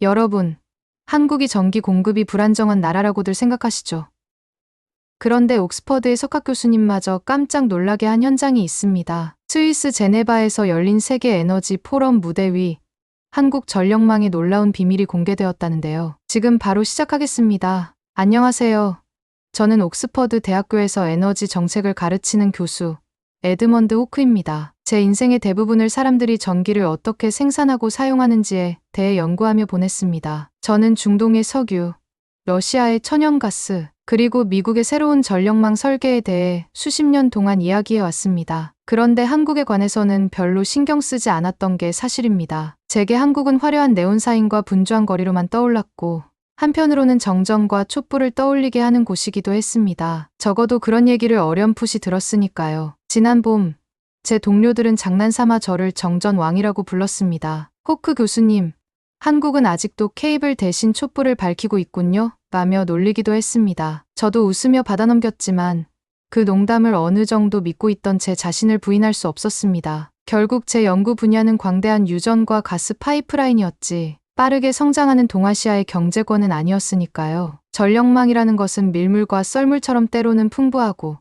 여러분, 한국이 전기 공급이 불안정한 나라라고들 생각하시죠? 그런데 옥스퍼드의 석학 교수님마저 깜짝 놀라게 한 현장이 있습니다. 스위스 제네바에서 열린 세계 에너지 포럼 무대 위 한국 전력망의 놀라운 비밀이 공개되었다는데요. 지금 바로 시작하겠습니다. 안녕하세요. 저는 옥스퍼드 대학교에서 에너지 정책을 가르치는 교수 에드먼드 호크입니다. 제 인생의 대부분을 사람들이 전기를 어떻게 생산하고 사용하는지에 대해 연구하며 보냈습니다. 저는 중동의 석유, 러시아의 천연가스, 그리고 미국의 새로운 전력망 설계에 대해 수십 년 동안 이야기해 왔습니다. 그런데 한국에 관해서는 별로 신경 쓰지 않았던 게 사실입니다. 제게 한국은 화려한 네온사인과 분주한 거리로만 떠올랐고, 한편으로는 정전과 촛불을 떠올리게 하는 곳이기도 했습니다. 적어도 그런 얘기를 어렴풋이 들었으니까요. 지난 봄, 제 동료들은 장난삼아 저를 정전왕이라고 불렀습니다. 호크 교수님, 한국은 아직도 케이블 대신 촛불을 밝히고 있군요. 라며 놀리기도 했습니다. 저도 웃으며 받아넘겼지만 그 농담을 어느 정도 믿고 있던 제 자신을 부인할 수 없었습니다. 결국 제 연구 분야는 광대한 유전과 가스 파이프라인이었지 빠르게 성장하는 동아시아의 경제권은 아니었으니까요. 전력망이라는 것은 밀물과 썰물처럼 때로는 풍부하고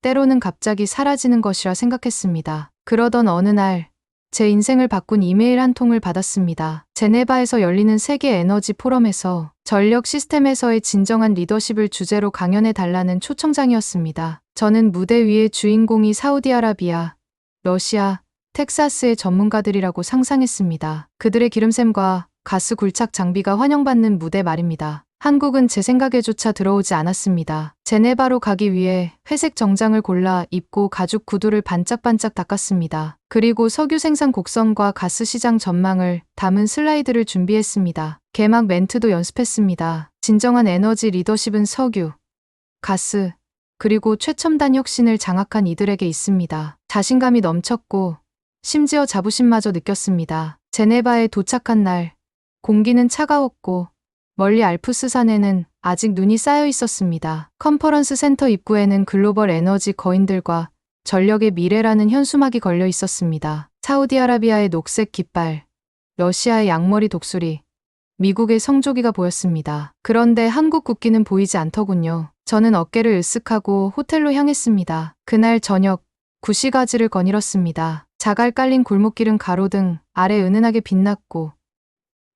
때로는 갑자기 사라지는 것이라 생각했습니다. 그러던 어느 날 제 인생을 바꾼 이메일 한 통을 받았습니다. 제네바에서 열리는 세계 에너지 포럼에서 전력 시스템에서의 진정한 리더십을 주제로 강연해 달라는 초청장이었습니다. 저는 무대 위의 주인공이 사우디아라비아, 러시아, 텍사스의 전문가들이라고 상상했습니다. 그들의 기름샘과 가스 굴착 장비가 환영받는 무대 말입니다. 한국은 제 생각에조차 들어오지 않았습니다. 제네바로 가기 위해 회색 정장을 골라 입고 가죽 구두를 반짝반짝 닦았습니다. 그리고 석유 생산 곡선과 가스 시장 전망을 담은 슬라이드를 준비했습니다. 개막 멘트도 연습했습니다. 진정한 에너지 리더십은 석유, 가스, 그리고 최첨단 혁신을 장악한 이들에게 있습니다. 자신감이 넘쳤고 심지어 자부심마저 느꼈습니다. 제네바에 도착한 날, 공기는 차가웠고 멀리 알프스 산에는 아직 눈이 쌓여 있었습니다. 컨퍼런스 센터 입구에는 글로벌 에너지 거인들과 전력의 미래라는 현수막이 걸려 있었습니다. 사우디아라비아의 녹색 깃발, 러시아의 양머리 독수리, 미국의 성조기가 보였습니다. 그런데 한국 국기는 보이지 않더군요. 저는 어깨를 으쓱하고 호텔로 향했습니다. 그날 저녁, 구시가지를 거닐었습니다. 자갈 깔린 골목길은 가로등 아래 은은하게 빛났고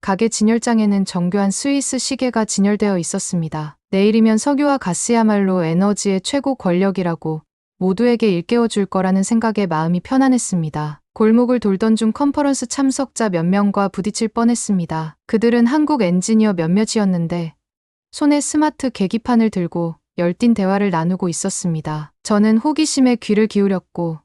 가게 진열장에는 정교한 스위스 시계가 진열되어 있었습니다. 내일이면 석유와 가스야말로 에너지의 최고 권력이라고 모두에게 일깨워줄 거라는 생각에 마음이 편안했습니다. 골목을 돌던 중 컨퍼런스 참석자 몇 명과 부딪힐 뻔했습니다. 그들은 한국 엔지니어 몇몇이었는데 손에 스마트 계기판을 들고 열띤 대화를 나누고 있었습니다. 저는 호기심에 귀를 기울였고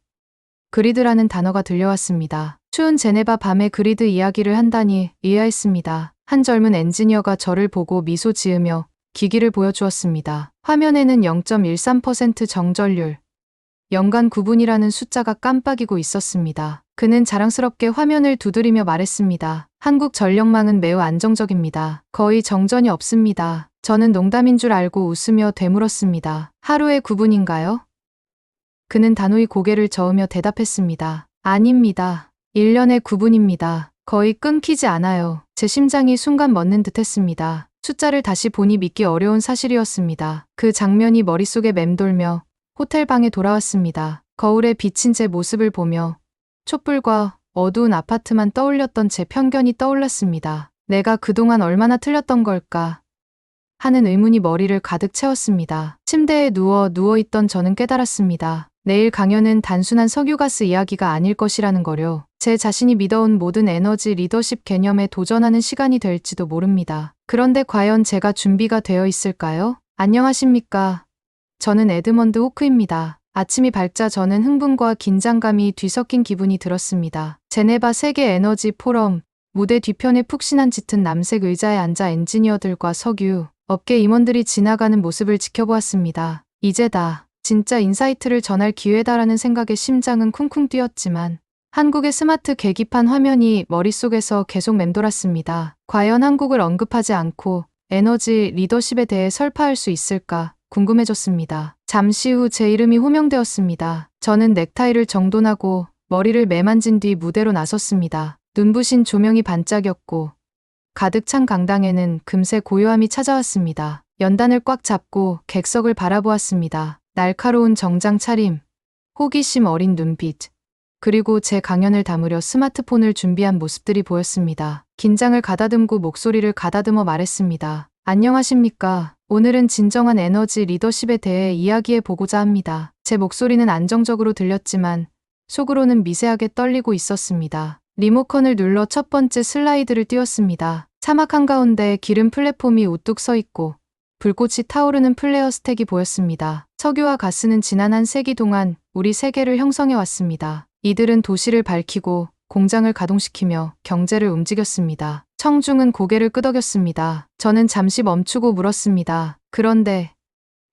그리드라는 단어가 들려왔습니다. 추운 제네바 밤에 그리드 이야기를 한다니 의아했습니다. 한 젊은 엔지니어가 저를 보고 미소 지으며 기기를 보여주었습니다. 화면에는 0.13% 정전율, 연간 9분이라는 숫자가 깜빡이고 있었습니다. 그는 자랑스럽게 화면을 두드리며 말했습니다. 한국 전력망은 매우 안정적입니다. 거의 정전이 없습니다. 저는 농담인 줄 알고 웃으며 되물었습니다. 하루에 9분인가요? 그는 단호히 고개를 저으며 대답했습니다. 아닙니다. 1년에 9분입니다. 거의 끊기지 않아요. 제 심장이 순간 멎는 듯 했습니다. 숫자를 다시 보니 믿기 어려운 사실이었습니다. 그 장면이 머릿속에 맴돌며 호텔 방에 돌아왔습니다. 거울에 비친 제 모습을 보며 촛불과 어두운 아파트만 떠올렸던 제 편견이 떠올랐습니다. 내가 그동안 얼마나 틀렸던 걸까 하는 의문이 머리를 가득 채웠습니다. 침대에 누워있던 저는 깨달았습니다. 내일 강연은 단순한 석유가스 이야기가 아닐 것이라는 거요. 제 자신이 믿어온 모든 에너지 리더십 개념에 도전하는 시간이 될지도 모릅니다. 그런데 과연 제가 준비가 되어 있을까요? 안녕하십니까? 저는 에드먼드 호크입니다. 아침이 밝자 저는 흥분과 긴장감이 뒤섞인 기분이 들었습니다. 제네바 세계 에너지 포럼, 무대 뒤편에 푹신한 짙은 남색 의자에 앉아 엔지니어들과 석유, 업계 임원들이 지나가는 모습을 지켜보았습니다. 이제다. 진짜 인사이트를 전할 기회다라는 생각에 심장은 쿵쿵 뛰었지만 한국의 스마트 계기판 화면이 머릿속에서 계속 맴돌았습니다. 과연 한국을 언급하지 않고 에너지 리더십에 대해 설파할 수 있을까 궁금해졌습니다. 잠시 후 제 이름이 호명되었습니다. 저는 넥타이를 정돈하고 머리를 매만진 뒤 무대로 나섰습니다. 눈부신 조명이 반짝였고 가득 찬 강당에는 금세 고요함이 찾아왔습니다. 연단을 꽉 잡고 객석을 바라보았습니다. 날카로운 정장 차림, 호기심 어린 눈빛, 그리고 제 강연을 담으려 스마트폰을 준비한 모습들이 보였습니다. 긴장을 가다듬고 목소리를 가다듬어 말했습니다. 안녕하십니까. 오늘은 진정한 에너지 리더십에 대해 이야기해 보고자 합니다. 제 목소리는 안정적으로 들렸지만 속으로는 미세하게 떨리고 있었습니다. 리모컨을 눌러 첫 번째 슬라이드를 띄웠습니다. 사막 한가운데 기름 플랫폼이 우뚝 서 있고 불꽃이 타오르는 플레어 스택이 보였습니다. 석유와 가스는 지난 한 세기 동안 우리 세계를 형성해 왔습니다. 이들은 도시를 밝히고 공장을 가동시키며 경제를 움직였습니다. 청중은 고개를 끄덕였습니다. 저는 잠시 멈추고 물었습니다. 그런데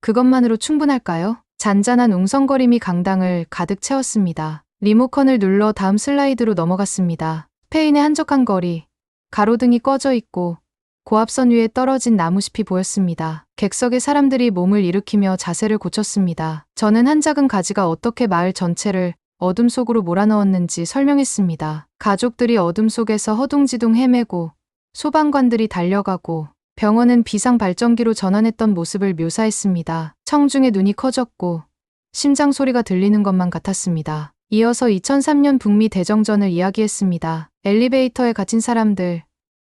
그것만으로 충분할까요? 잔잔한 웅성거림이 강당을 가득 채웠습니다. 리모컨을 눌러 다음 슬라이드로 넘어갔습니다. 스페인의 한적한 거리, 가로등이 꺼져 있고 고압선 위에 떨어진 나무숲이 보였습니다. 객석의 사람들이 몸을 일으키며 자세를 고쳤습니다. 저는 한 작은 가지가 어떻게 마을 전체를 어둠 속으로 몰아넣었는지 설명했습니다. 가족들이 어둠 속에서 허둥지둥 헤매고 소방관들이 달려가고 병원은 비상발전기로 전환했던 모습을 묘사했습니다. 청중의 눈이 커졌고 심장 소리가 들리는 것만 같았습니다. 이어서 2003년 북미 대정전을 이야기했습니다. 엘리베이터에 갇힌 사람들,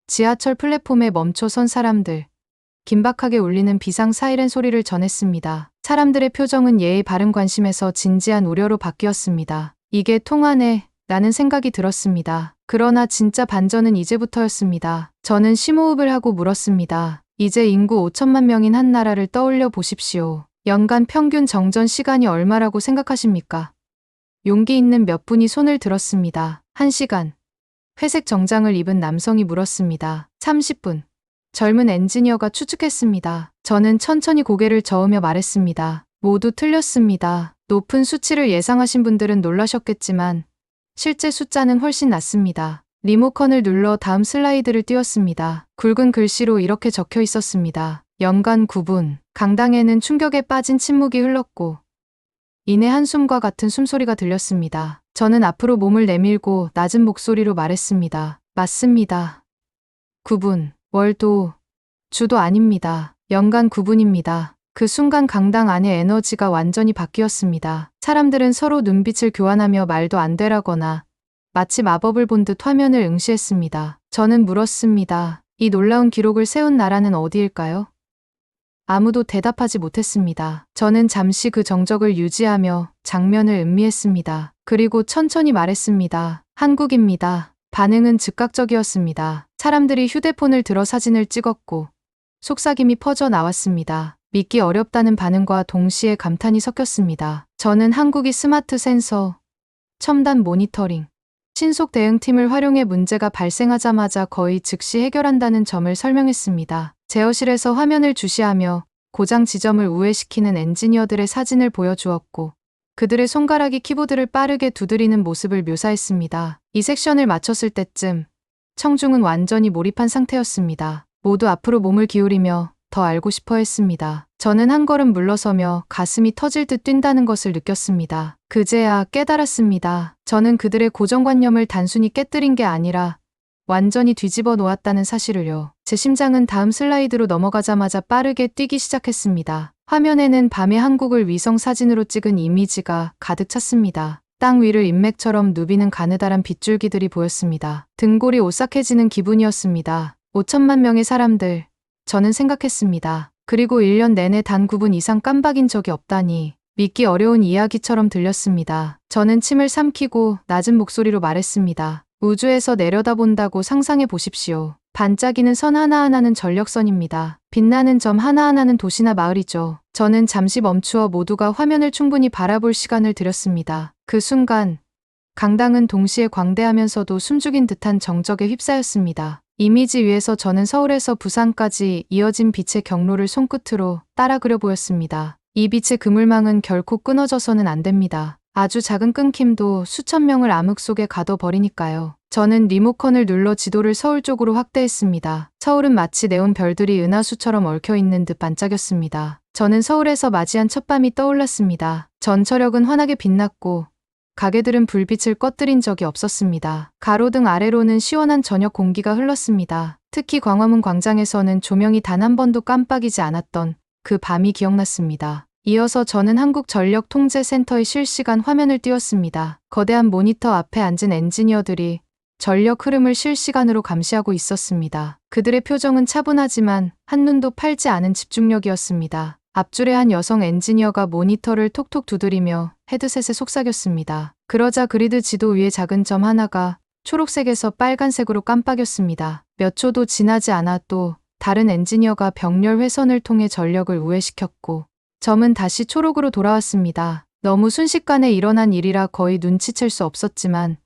지하철 플랫폼에 멈춰선 사람들, 긴박하게 울리는 비상 사이렌 소리를 전했습니다. 사람들의 표정은 예의 바른 관심에서 진지한 우려로 바뀌었습니다. 이게 통하네 라는 생각이 들었습니다. 그러나 진짜 반전은 이제부터였습니다. 저는 심호흡을 하고 물었습니다. 이제 인구 5천만 명인 한 나라를 떠올려 보십시오. 연간 평균 정전 시간이 얼마라고 생각하십니까? 용기 있는 몇 분이 손을 들었습니다. 1시간. 회색 정장을 입은 남성이 물었습니다. 30분. 젊은 엔지니어가 추측했습니다. 저는 천천히 고개를 저으며 말했습니다. 모두 틀렸습니다. 높은 수치를 예상하신 분들은 놀라셨겠지만 실제 숫자는 훨씬 낮습니다. 리모컨을 눌러 다음 슬라이드를 띄웠습니다. 굵은 글씨로 이렇게 적혀 있었습니다. 연간 9분. 강당에는 충격에 빠진 침묵이 흘렀고 이내 한숨과 같은 숨소리가 들렸습니다. 저는 앞으로 몸을 내밀고 낮은 목소리로 말했습니다. 맞습니다. 9분. 월도, 주도 아닙니다. 연간 9분입니다. 그 순간 강당 안의 에너지가 완전히 바뀌었습니다. 사람들은 서로 눈빛을 교환하며 말도 안 되라거나 마치 마법을 본 듯 화면을 응시했습니다. 저는 물었습니다. 이 놀라운 기록을 세운 나라는 어디일까요? 아무도 대답하지 못했습니다. 저는 잠시 그 정적을 유지하며 장면을 음미했습니다. 그리고 천천히 말했습니다. 한국입니다. 반응은 즉각적이었습니다. 사람들이 휴대폰을 들어 사진을 찍었고 속삭임이 퍼져 나왔습니다. 믿기 어렵다는 반응과 동시에 감탄이 섞였습니다. 저는 한국이 스마트 센서, 첨단 모니터링, 신속 대응팀을 활용해 문제가 발생하자마자 거의 즉시 해결한다는 점을 설명했습니다. 제어실에서 화면을 주시하며 고장 지점을 우회시키는 엔지니어들의 사진을 보여주었고 그들의 손가락이 키보드를 빠르게 두드리는 모습을 묘사했습니다. 이 섹션을 마쳤을 때쯤 청중은 완전히 몰입한 상태였습니다. 모두 앞으로 몸을 기울이며 더 알고 싶어 했습니다. 저는 한 걸음 물러서며 가슴이 터질 듯 뛴다는 것을 느꼈습니다. 그제야 깨달았습니다. 저는 그들의 고정관념을 단순히 깨뜨린 게 아니라 완전히 뒤집어 놓았다는 사실을요. 제 심장은 다음 슬라이드로 넘어가자마자 빠르게 뛰기 시작했습니다. 화면에는 밤의 한국을 위성 사진으로 찍은 이미지가 가득 찼습니다. 땅 위를 인맥처럼 누비는 가느다란 빗줄기들이 보였습니다. 등골이 오싹해지는 기분이었습니다. 5천만 명의 사람들. 저는 생각했습니다. 그리고 1년 내내 단 9분 이상 깜박인 적이 없다니. 믿기 어려운 이야기처럼 들렸습니다. 저는 침을 삼키고 낮은 목소리로 말했습니다. 우주에서 내려다본다고 상상해 보십시오. 반짝이는 선 하나하나는 전력선입니다. 빛나는 점 하나하나는 도시나 마을이죠. 저는 잠시 멈추어 모두가 화면을 충분히 바라볼 시간을 드렸습니다. 그 순간 강당은 동시에 광대하면서도 숨죽인 듯한 정적에 휩싸였습니다. 이미지 위에서 저는 서울에서 부산까지 이어진 빛의 경로를 손끝으로 따라 그려 보였습니다. 이 빛의 그물망은 결코 끊어져서는 안 됩니다. 아주 작은 끊김도 수천 명을 암흑 속에 가둬버리니까요. 저는 리모컨을 눌러 지도를 서울 쪽으로 확대했습니다. 서울은 마치 네온 별들이 은하수처럼 얽혀있는 듯 반짝였습니다. 저는 서울에서 맞이한 첫 밤이 떠올랐습니다. 전철역은 환하게 빛났고 가게들은 불빛을 꺼뜨린 적이 없었습니다. 가로등 아래로는 시원한 저녁 공기가 흘렀습니다. 특히 광화문 광장에서는 조명이 단 한 번도 깜빡이지 않았던 그 밤이 기억났습니다. 이어서 저는 한국전력통제센터의 실시간 화면을 띄웠습니다. 거대한 모니터 앞에 앉은 엔지니어들이 전력 흐름을 실시간으로 감시하고 있었습니다. 그들의 표정은 차분하지만 한눈도 팔지 않은 집중력이었습니다. 앞줄의 한 여성 엔지니어가 모니터를 톡톡 두드리며 헤드셋에 속삭였습니다. 그러자 그리드 지도 위에 작은 점 하나가 초록색에서 빨간색으로 깜빡였습니다. 몇 초도 지나지 않아 또 다른 엔지니어가 병렬 회선을 통해 전력을 우회시켰고 점은 다시 초록으로 돌아왔습니다. 너무 순식간에 일어난 일이라 거의 눈치챌 수 없었지만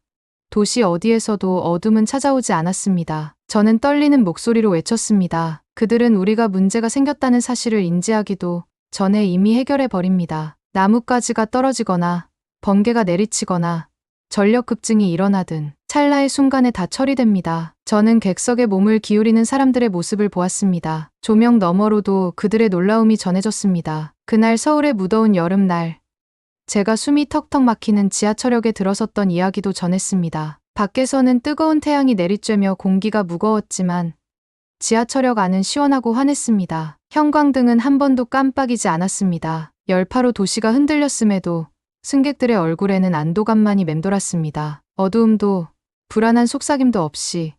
도시 어디에서도 어둠은 찾아오지 않았습니다. 저는 떨리는 목소리로 외쳤습니다. 그들은 우리가 문제가 생겼다는 사실을 인지하기도 전에 이미 해결해 버립니다. 나뭇가지가 떨어지거나 번개가 내리치거나 전력 급증이 일어나든 찰나의 순간에 다 처리됩니다. 저는 객석에 몸을 기울이는 사람들의 모습을 보았습니다. 조명 너머로도 그들의 놀라움이 전해졌습니다. 그날 서울의 무더운 여름날 제가 숨이 턱턱 막히는 지하철역에 들어섰던 이야기도 전했습니다. 밖에서는 뜨거운 태양이 내리쬐며 공기가 무거웠지만 지하철역 안은 시원하고 환했습니다. 형광등은 한 번도 깜빡이지 않았습니다. 열파로 도시가 흔들렸음에도 승객들의 얼굴에는 안도감만이 맴돌았습니다. 어두움도 불안한 속삭임도 없이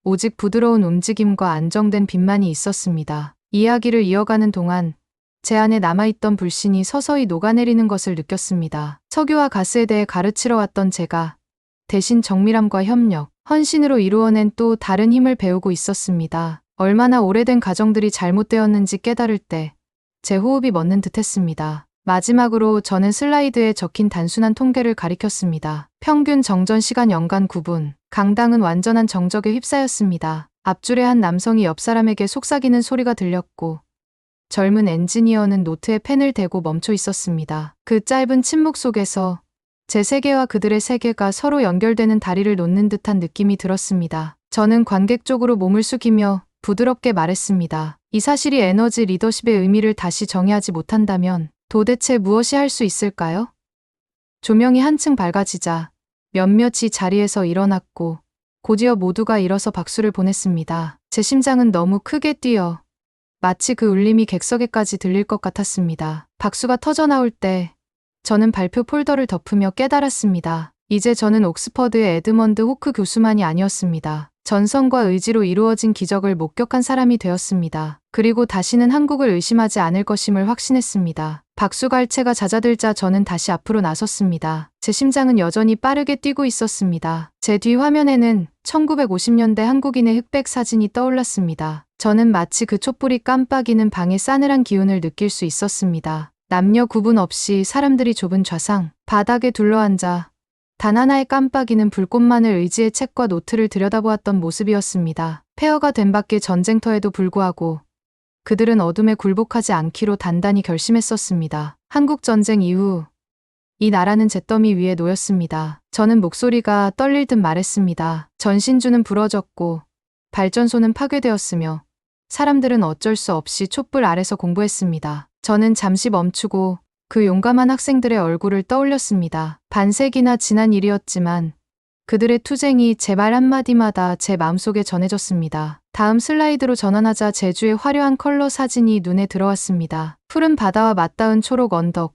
오직 부드러운 움직임과 안정된 빛만이 있었습니다. 이야기를 이어가는 동안 제 안에 남아있던 불신이 서서히 녹아내리는 것을 느꼈습니다. 석유와 가스에 대해 가르치러 왔던 제가 대신 정밀함과 협력, 헌신으로 이루어낸 또 다른 힘을 배우고 있었습니다. 얼마나 오래된 가정들이 잘못되었는지 깨달을 때 제 호흡이 멎는 듯했습니다. 마지막으로 저는 슬라이드에 적힌 단순한 통계를 가리켰습니다. 평균 정전 시간 연간 9분. 강당은 완전한 정적에 휩싸였습니다. 앞줄의 한 남성이 옆 사람에게 속삭이는 소리가 들렸고 젊은 엔지니어는 노트에 펜을 대고 멈춰 있었습니다. 그 짧은 침묵 속에서 제 세계와 그들의 세계가 서로 연결되는 다리를 놓는 듯한 느낌이 들었습니다. 저는 관객 쪽으로 몸을 숙이며 부드럽게 말했습니다. 이 사실이 에너지 리더십의 의미를 다시 정의하지 못한다면 도대체 무엇이 할 수 있을까요? 조명이 한층 밝아지자 몇몇이 자리에서 일어났고 곧이어 모두가 일어서 박수를 보냈습니다. 제 심장은 너무 크게 뛰어 마치 그 울림이 객석에까지 들릴 것 같았습니다. 박수가 터져나올 때 저는 발표 폴더를 덮으며 깨달았습니다. 이제 저는 옥스퍼드의 에드먼드 호크 교수만이 아니었습니다. 전성과 의지로 이루어진 기적을 목격한 사람이 되었습니다. 그리고 다시는 한국을 의심하지 않을 것임을 확신했습니다. 박수갈채가 잦아들자 저는 다시 앞으로 나섰습니다. 제 심장은 여전히 빠르게 뛰고 있었습니다. 제 뒤 화면에는 1950년대 한국인의 흑백 사진이 떠올랐습니다. 저는 마치 그 촛불이 깜빡이는 방의 싸늘한 기운을 느낄 수 있었습니다. 남녀 구분 없이 사람들이 좁은 좌상, 바닥에 둘러앉아 단 하나의 깜빡이는 불꽃만을 의지의 책과 노트를 들여다보았던 모습이었습니다. 폐허가 된 밖의 전쟁터에도 불구하고 그들은 어둠에 굴복하지 않기로 단단히 결심했었습니다. 한국전쟁 이후 이 나라는 잿더미 위에 놓였습니다. 저는 목소리가 떨릴 듯 말했습니다. 전신주는 부러졌고 발전소는 파괴되었으며 사람들은 어쩔 수 없이 촛불 아래서 공부했습니다. 저는 잠시 멈추고 그 용감한 학생들의 얼굴을 떠올렸습니다. 반세기나 지난 일이었지만 그들의 투쟁이 제 말 한마디마다 제 마음속에 전해졌습니다. 다음 슬라이드로 전환하자 제주의 화려한 컬러 사진이 눈에 들어왔습니다. 푸른 바다와 맞닿은 초록 언덕,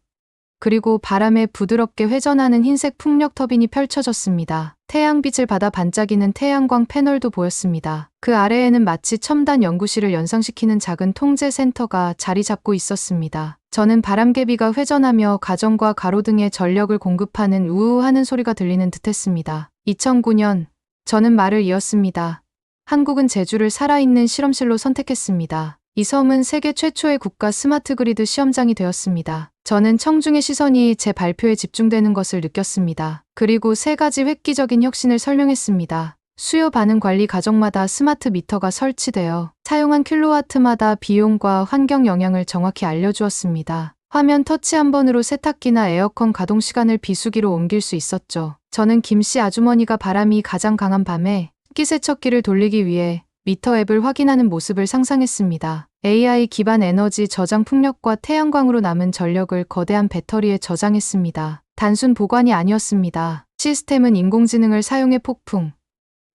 그리고 바람에 부드럽게 회전하는 흰색 풍력 터빈이 펼쳐졌습니다. 태양빛을 받아 반짝이는 태양광 패널도 보였습니다. 그 아래에는 마치 첨단 연구실을 연상시키는 작은 통제센터가 자리 잡고 있었습니다. 저는 바람개비가 회전하며 가정과 가로등에 전력을 공급하는 우우 하는 소리가 들리는 듯했습니다. 2009년, 저는 말을 이었습니다. 한국은 제주를 살아있는 실험실로 선택했습니다. 이 섬은 세계 최초의 국가 스마트 그리드 시험장이 되었습니다. 저는 청중의 시선이 제 발표에 집중되는 것을 느꼈습니다. 그리고 3가지 획기적인 혁신을 설명했습니다. 수요 반응 관리 가정마다 스마트 미터가 설치되어 사용한 킬로와트마다 비용과 환경 영향을 정확히 알려주었습니다. 화면 터치 한 번으로 세탁기나 에어컨 가동 시간을 비수기로 옮길 수 있었죠. 저는 김씨 아주머니가 바람이 가장 강한 밤에 식기세척기를 돌리기 위해 미터 앱을 확인하는 모습을 상상했습니다. AI 기반 에너지 저장 풍력과 태양광으로 남은 전력을 거대한 배터리에 저장했습니다. 단순 보관이 아니었습니다. 시스템은 인공지능을 사용해 폭풍,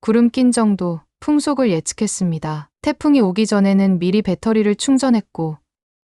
구름 낀 정도, 풍속을 예측했습니다. 태풍이 오기 전에는 미리 배터리를 충전했고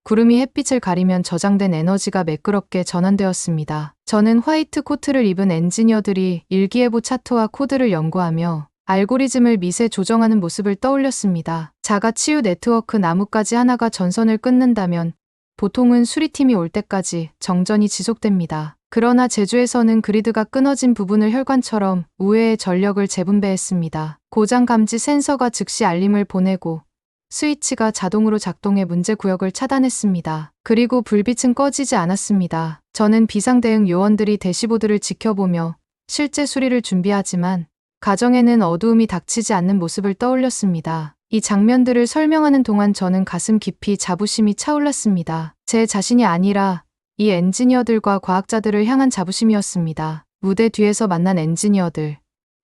구름이 햇빛을 가리면 저장된 에너지가 매끄럽게 전환되었습니다. 저는 화이트 코트를 입은 엔지니어들이 일기예보 차트와 코드를 연구하며 알고리즘을 미세 조정하는 모습을 떠올렸습니다. 자가치유 네트워크 나뭇가지 하나가 전선을 끊는다면 보통은 수리팀이 올 때까지 정전이 지속됩니다. 그러나 제주에서는 그리드가 끊어진 부분을 혈관처럼 우회의 전력을 재분배했습니다. 고장 감지 센서가 즉시 알림을 보내고 스위치가 자동으로 작동해 문제 구역을 차단했습니다. 그리고 불빛은 꺼지지 않았습니다. 저는 비상대응 요원들이 대시보드를 지켜보며 실제 수리를 준비하지만 가정에는 어두움이 닥치지 않는 모습을 떠올렸습니다. 이 장면들을 설명하는 동안 저는 가슴 깊이 자부심이 차올랐습니다. 제 자신이 아니라 이 엔지니어들과 과학자들을 향한 자부심이었습니다. 무대 뒤에서 만난 엔지니어들,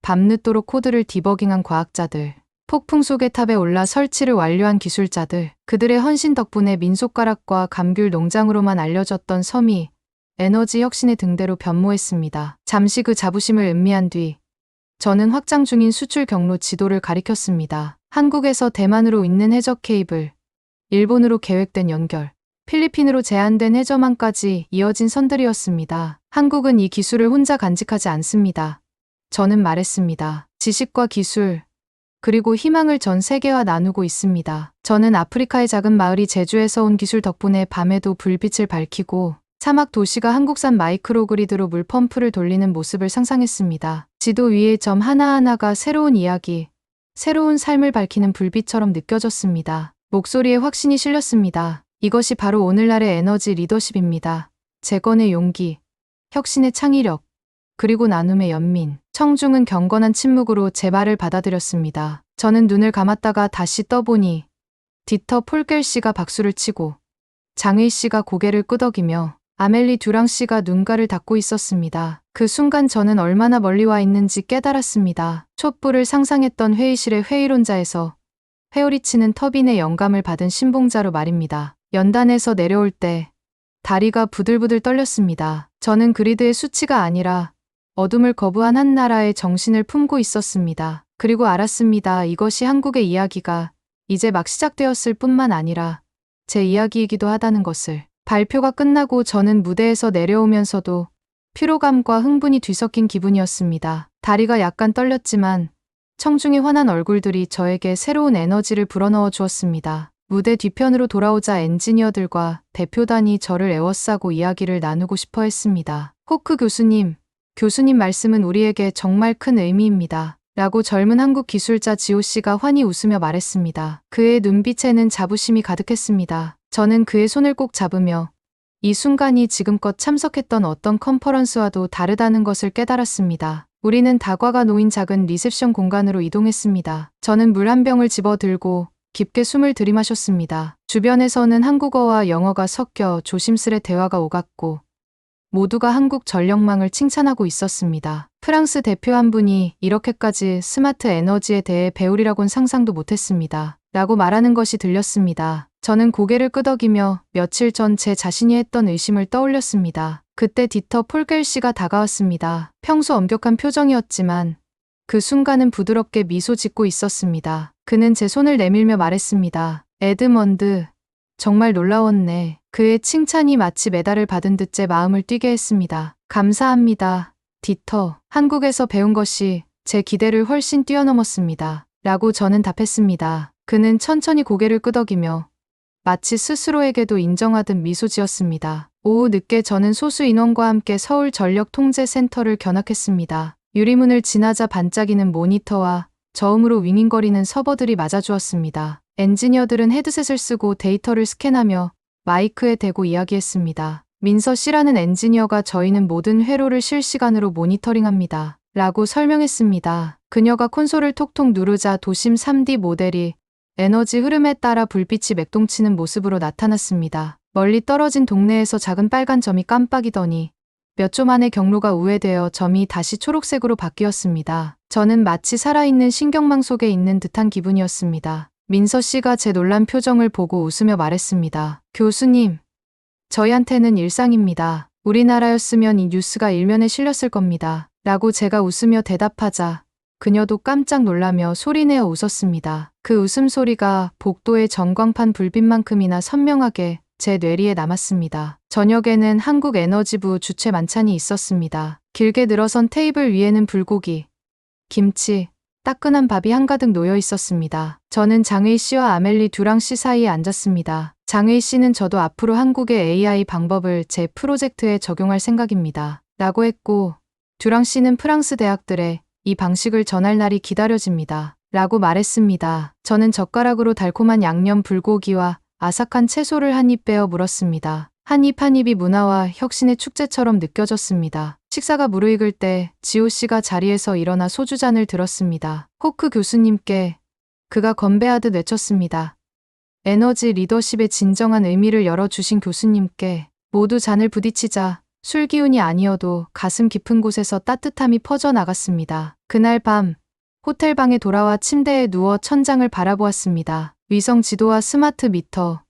밤늦도록 코드를 디버깅한 과학자들, 폭풍 속의 탑에 올라 설치를 완료한 기술자들, 그들의 헌신 덕분에 민속가락과 감귤 농장으로만 알려졌던 섬이 에너지 혁신의 등대로 변모했습니다. 잠시 그 자부심을 음미한 뒤 저는 확장 중인 수출 경로 지도를 가리켰습니다. 한국에서 대만으로 있는 해적 케이블, 일본으로 계획된 연결, 필리핀으로 제한된 해저망까지 이어진 선들이었습니다. 한국은 이 기술을 혼자 간직하지 않습니다. 저는 말했습니다. 지식과 기술, 그리고 희망을 전 세계와 나누고 있습니다. 저는 아프리카의 작은 마을이 제주에서 온 기술 덕분에 밤에도 불빛을 밝히고 사막 도시가 한국산 마이크로그리드로 물펌프를 돌리는 모습을 상상했습니다. 지도 위의 점 하나하나가 새로운 이야기, 새로운 삶을 밝히는 불빛처럼 느껴졌습니다. 목소리에 확신이 실렸습니다. 이것이 바로 오늘날의 에너지 리더십입니다. 재건의 용기, 혁신의 창의력, 그리고 나눔의 연민. 청중은 경건한 침묵으로 제 말을 받아들였습니다. 저는 눈을 감았다가 다시 떠보니 디터 폴겔 씨가 박수를 치고 장의 씨가 고개를 끄덕이며 아멜리 듀랑 씨가 눈가를 닫고 있었습니다. 그 순간 저는 얼마나 멀리 와 있는지 깨달았습니다. 촛불을 상상했던 회의실의 회의론자에서 회오리치는 터빈의 영감을 받은 신봉자로 말입니다. 연단에서 내려올 때 다리가 부들부들 떨렸습니다. 저는 그리드의 수치가 아니라 어둠을 거부한 한 나라의 정신을 품고 있었습니다. 그리고 알았습니다. 이것이 한국의 이야기가 이제 막 시작되었을 뿐만 아니라 제 이야기이기도 하다는 것을. 발표가 끝나고 저는 무대에서 내려오면서도 피로감과 흥분이 뒤섞인 기분이었습니다. 다리가 약간 떨렸지만 청중의 환한 얼굴들이 저에게 새로운 에너지를 불어넣어 주었습니다. 무대 뒤편으로 돌아오자 엔지니어들과 대표단이 저를 에워싸고 이야기를 나누고 싶어 했습니다. 호크 교수님 말씀은 우리에게 정말 큰 의미입니다. 라고 젊은 한국 기술자 지호 씨가 환히 웃으며 말했습니다. 그의 눈빛에는 자부심이 가득했습니다. 저는 그의 손을 꼭 잡으며 이 순간이 지금껏 참석했던 어떤 컨퍼런스와도 다르다는 것을 깨달았습니다. 우리는 다과가 놓인 작은 리셉션 공간으로 이동했습니다. 저는 물 한 병을 집어 들고 깊게 숨을 들이마셨습니다. 주변에서는 한국어와 영어가 섞여 조심스레 대화가 오갔고 모두가 한국 전력망을 칭찬하고 있었습니다. 프랑스 대표 한 분이 이렇게까지 스마트 에너지에 대해 배우리라곤 상상도 못했습니다. 라고 말하는 것이 들렸습니다. 저는 고개를 끄덕이며 며칠 전 제 자신이 했던 의심을 떠올렸습니다. 그때 디터 폴겔 씨가 다가왔습니다. 평소 엄격한 표정이었지만 그 순간은 부드럽게 미소 짓고 있었습니다. 그는 제 손을 내밀며 말했습니다. 에드먼드, 정말 놀라웠네. 그의 칭찬이 마치 메달을 받은 듯 제 마음을 뛰게 했습니다. 감사합니다. 디터, 한국에서 배운 것이 제 기대를 훨씬 뛰어넘었습니다. 라고 저는 답했습니다. 그는 천천히 고개를 끄덕이며 마치 스스로에게도 인정하듯 미소 지었습니다. 오후 늦게 저는 소수 인원과 함께 서울전력통제센터를 견학했습니다. 유리문을 지나자 반짝이는 모니터와 저음으로 윙윙거리는 서버들이 맞아주었습니다. 엔지니어들은 헤드셋을 쓰고 데이터를 스캔하며 마이크에 대고 이야기했습니다. 민서 씨라는 엔지니어가 저희는 모든 회로를 실시간으로 모니터링합니다. 라고 설명했습니다. 그녀가 콘솔을 톡톡 누르자 도심 3D 모델이 에너지 흐름에 따라 불빛이 맥동치는 모습으로 나타났습니다. 멀리 떨어진 동네에서 작은 빨간 점이 깜빡이더니 몇 초 만에 경로가 우회되어 점이 다시 초록색으로 바뀌었습니다. 저는 마치 살아있는 신경망 속에 있는 듯한 기분이었습니다. 민서 씨가 제 놀란 표정을 보고 웃으며 말했습니다. 교수님, 저희한테는 일상입니다. 우리나라였으면 이 뉴스가 일면에 실렸을 겁니다. 라고 제가 웃으며 대답하자 그녀도 깜짝 놀라며 소리내어 웃었습니다. 그 웃음소리가 복도의 전광판 불빛만큼이나 선명하게 제 뇌리에 남았습니다. 저녁에는 한국에너지부 주최 만찬이 있었습니다. 길게 늘어선 테이블 위에는 불고기, 김치, 따끈한 밥이 한가득 놓여 있었습니다. 저는 장의 씨와 아멜리 듀랑 씨 사이에 앉았습니다. 장의 씨는 저도 앞으로 한국의 AI 방법을 제 프로젝트에 적용할 생각입니다. 라고 했고, 듀랑 씨는 프랑스 대학들에 이 방식을 전할 날이 기다려집니다. 라고 말했습니다. 저는 젓가락으로 달콤한 양념 불고기와 아삭한 채소를 한 입 빼어 물었습니다. 한 입 한 입이 문화와 혁신의 축제처럼 느껴졌습니다. 식사가 무르익을 때 지호 씨가 자리에서 일어나 소주잔을 들었습니다. 호크 교수님께 그가 건배하듯 외쳤습니다. 에너지 리더십의 진정한 의미를 열어주신 교수님께 모두 잔을 부딪히자 술 기운이 아니어도 가슴 깊은 곳에서 따뜻함이 퍼져나갔습니다. 그날 밤 호텔 방에 돌아와 침대에 누워 천장을 바라보았습니다. 위성 지도와 스마트 미터,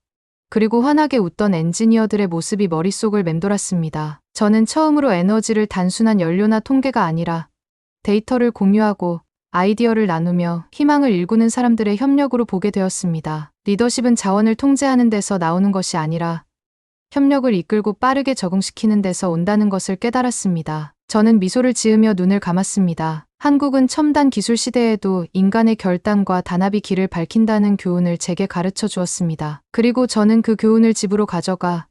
그리고 환하게 웃던 엔지니어들의 모습이 머릿속을 맴돌았습니다. 저는 처음으로 에너지를 단순한 연료나 통계가 아니라 데이터를 공유하고 아이디어를 나누며 희망을 일구는 사람들의 협력으로 보게 되었습니다. 리더십은 자원을 통제하는 데서 나오는 것이 아니라 협력을 이끌고 빠르게 적응시키는 데서 온다는 것을 깨달았습니다. 저는 미소를 지으며 눈을 감았습니다. 한국은 첨단 기술 시대에도 인간의 결단과 단합이 길을 밝힌다는 교훈을 제게 가르쳐 주었습니다. 그리고 저는 그 교훈을 집으로 가져가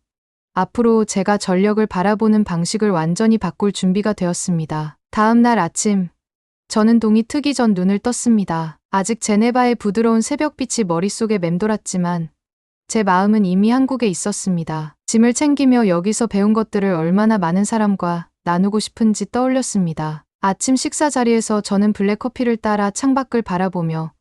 앞으로 제가 전력을 바라보는 방식을 완전히 바꿀 준비가 되었습니다. 다음 날 아침, 저는 동이 트기 전 눈을 떴습니다. 아직 제네바의 부드러운 새벽빛이 머릿속에 맴돌았지만 제 마음은 이미 한국에 있었습니다. 짐을 챙기며 여기서 배운 것들을 얼마나 많은 사람과 나누고 싶은지 떠올렸습니다. 아침 식사 자리에서 저는 블랙커피를 따라 창밖을 바라보며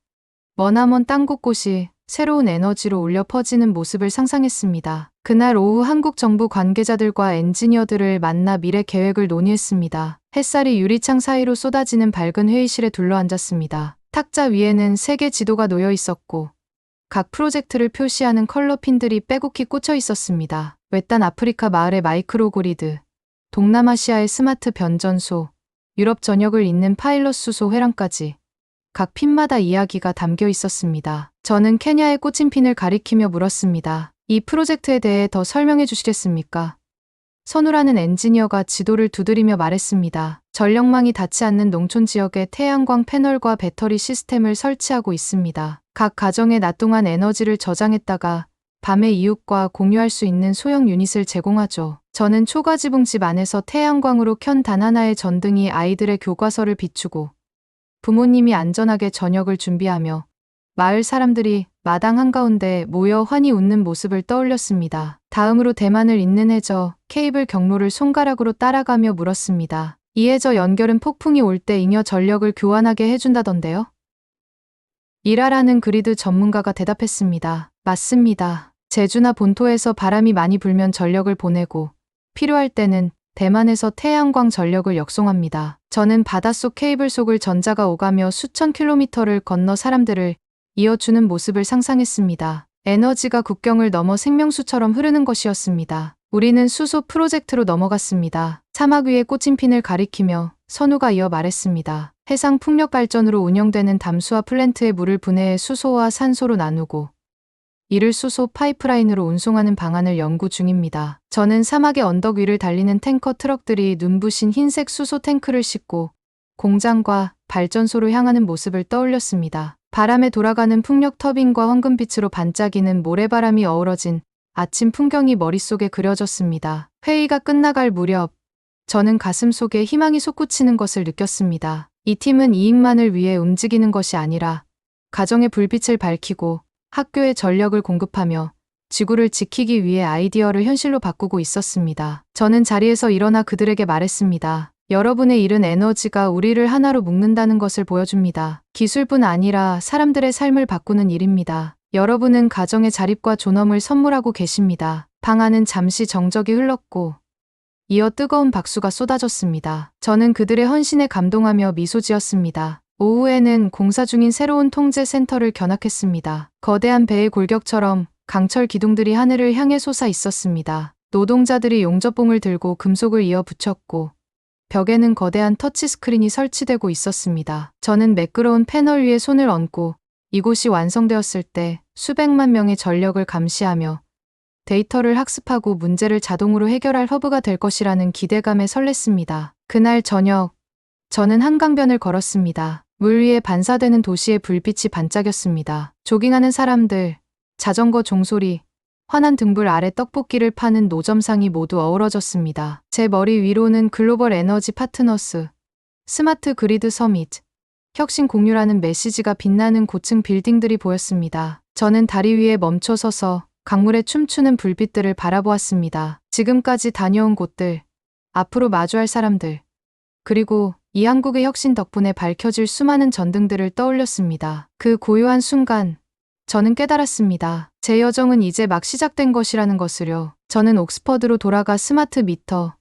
머나먼 땅 곳곳이 새로운 에너지로 울려 퍼지는 모습을 상상했습니다. 그날 오후 한국 정부 관계자들과 엔지니어들을 만나 미래 계획을 논의했습니다. 햇살이 유리창 사이로 쏟아지는 밝은 회의실에 둘러앉았습니다. 탁자 위에는 세계 지도가 놓여 있었고 각 프로젝트를 표시하는 컬러핀들이 빼곡히 꽂혀 있었습니다. 외딴 아프리카 마을의 마이크로그리드, 동남아시아의 스마트 변전소, 유럽 전역을 잇는 파일럿 수소 회랑까지 각 핀마다 이야기가 담겨 있었습니다. 저는 케냐의 꽂힌 핀을 가리키며 물었습니다. 이 프로젝트에 대해 더 설명해 주시겠습니까? 선우라는 엔지니어가 지도를 두드리며 말했습니다. 전력망이 닿지 않는 농촌 지역에 태양광 패널과 배터리 시스템을 설치하고 있습니다. 각 가정에 낮 동안 에너지를 저장했다가 밤에 이웃과 공유할 수 있는 소형 유닛을 제공하죠. 저는 초가지붕 집 안에서 태양광으로 켠 단 하나의 전등이 아이들의 교과서를 비추고 부모님이 안전하게 저녁을 준비하며 마을 사람들이 마당 한가운데 모여 환히 웃는 모습을 떠올렸습니다. 다음으로 대만을 잇는 해저 케이블 경로를 손가락으로 따라가며 물었습니다. 이 해저 연결은 폭풍이 올 때 잉여 전력을 교환하게 해준다던데요? 이라라는 그리드 전문가가 대답했습니다. 맞습니다. 제주나 본토에서 바람이 많이 불면 전력을 보내고 필요할 때는 대만에서 태양광 전력을 역송합니다. 저는 바닷속 케이블 속을 전자가 오가며 수천 킬로미터를 건너 사람들을 이어주는 모습을 상상했습니다. 에너지가 국경을 넘어 생명수처럼 흐르는 것이었습니다. 우리는 수소 프로젝트로 넘어갔습니다. 사막 위에 꽂힌 핀을 가리키며 선우가 이어 말했습니다. 해상 풍력 발전으로 운영되는 담수화 플랜트의 물을 분해해 수소와 산소로 나누고 이를 수소 파이프라인으로 운송하는 방안을 연구 중입니다. 저는 사막의 언덕 위를 달리는 탱커 트럭들이 눈부신 흰색 수소 탱크를 싣고 공장과 발전소로 향하는 모습을 떠올렸습니다. 바람에 돌아가는 풍력 터빈과 황금빛으로 반짝이는 모래바람이 어우러진 아침 풍경이 머릿속에 그려졌습니다. 회의가 끝나갈 무렵 저는 가슴속에 희망이 솟구치는 것을 느꼈습니다. 이 팀은 이익만을 위해 움직이는 것이 아니라 가정의 불빛을 밝히고 학교에 전력을 공급하며 지구를 지키기 위해 아이디어를 현실로 바꾸고 있었습니다. 저는 자리에서 일어나 그들에게 말했습니다. 여러분의 일은 에너지가 우리를 하나로 묶는다는 것을 보여줍니다. 기술뿐 아니라 사람들의 삶을 바꾸는 일입니다. 여러분은 가정의 자립과 존엄을 선물하고 계십니다. 방 안은 잠시 정적이 흘렀고 이어 뜨거운 박수가 쏟아졌습니다. 저는 그들의 헌신에 감동하며 미소 지었습니다. 오후에는 공사 중인 새로운 통제 센터를 견학했습니다. 거대한 배의 골격처럼 강철 기둥들이 하늘을 향해 솟아 있었습니다. 노동자들이 용접봉을 들고 금속을 이어 붙였고 벽에는 거대한 터치스크린이 설치되고 있었습니다. 저는 매끄러운 패널 위에 손을 얹고 이곳이 완성되었을 때 수백만 명의 전력을 감시하며 데이터를 학습하고 문제를 자동으로 해결할 허브가 될 것이라는 기대감에 설렜습니다. 그날 저녁, 저는 한강변을 걸었습니다. 물 위에 반사되는 도시의 불빛이 반짝였습니다. 조깅하는 사람들, 자전거 종소리, 환한 등불 아래 떡볶이를 파는 노점상이 모두 어우러졌습니다. 제 머리 위로는 글로벌 에너지 파트너스, 스마트 그리드 서밋, 혁신 공유라는 메시지가 빛나는 고층 빌딩들이 보였습니다. 저는 다리 위에 멈춰 서서 강물에 춤추는 불빛들을 바라보았습니다. 지금까지 다녀온 곳들, 앞으로 마주할 사람들, 그리고 이 한국의 혁신 덕분에 밝혀질 수많은 전등들을 떠올렸습니다. 그 고요한 순간, 저는 깨달았습니다. 제 여정은 이제 막 시작된 것이라는 것을요. 저는 옥스퍼드로 돌아가 스마트 미터,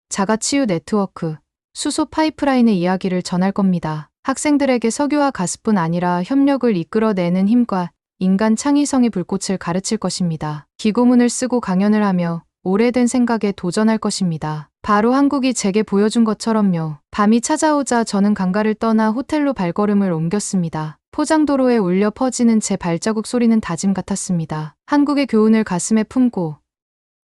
자가치유 네트워크, 수소 파이프라인의 이야기를 전할 겁니다. 학생들에게 석유와 가스뿐 아니라 협력을 이끌어내는 힘과 인간 창의성의 불꽃을 가르칠 것입니다. 기고문을 쓰고 강연을 하며 오래된 생각에 도전할 것입니다. 바로 한국이 제게 보여준 것처럼요. 밤이 찾아오자 저는 강가를 떠나 호텔로 발걸음을 옮겼습니다. 포장도로에 울려 퍼지는 제 발자국 소리는 다짐 같았습니다. 한국의 교훈을 가슴에 품고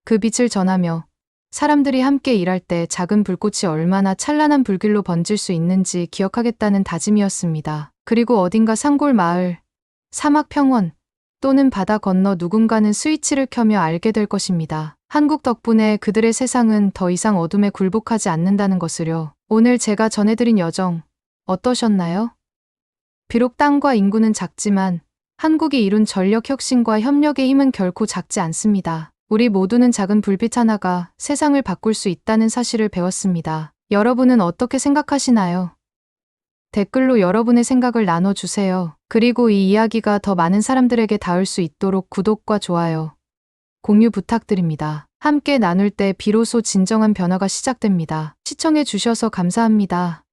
그 빛을 전하며 사람들이 함께 일할 때 작은 불꽃이 얼마나 찬란한 불길로 번질 수 있는지 기억하겠다는 다짐이었습니다. 그리고 어딘가 산골 마을, 사막 평원 또는 바다 건너 누군가는 스위치를 켜며 알게 될 것입니다. 한국 덕분에 그들의 세상은 더 이상 어둠에 굴복하지 않는다는 것을요. 오늘 제가 전해드린 여정 어떠셨나요? 비록 땅과 인구는 작지만 한국이 이룬 전력 혁신과 협력의 힘은 결코 작지 않습니다. 우리 모두는 작은 불빛 하나가 세상을 바꿀 수 있다는 사실을 배웠습니다. 여러분은 어떻게 생각하시나요? 댓글로 여러분의 생각을 나눠주세요. 그리고 이 이야기가 더 많은 사람들에게 닿을 수 있도록 구독과 좋아요, 공유 부탁드립니다. 함께 나눌 때 비로소 진정한 변화가 시작됩니다. 시청해 주셔서 감사합니다.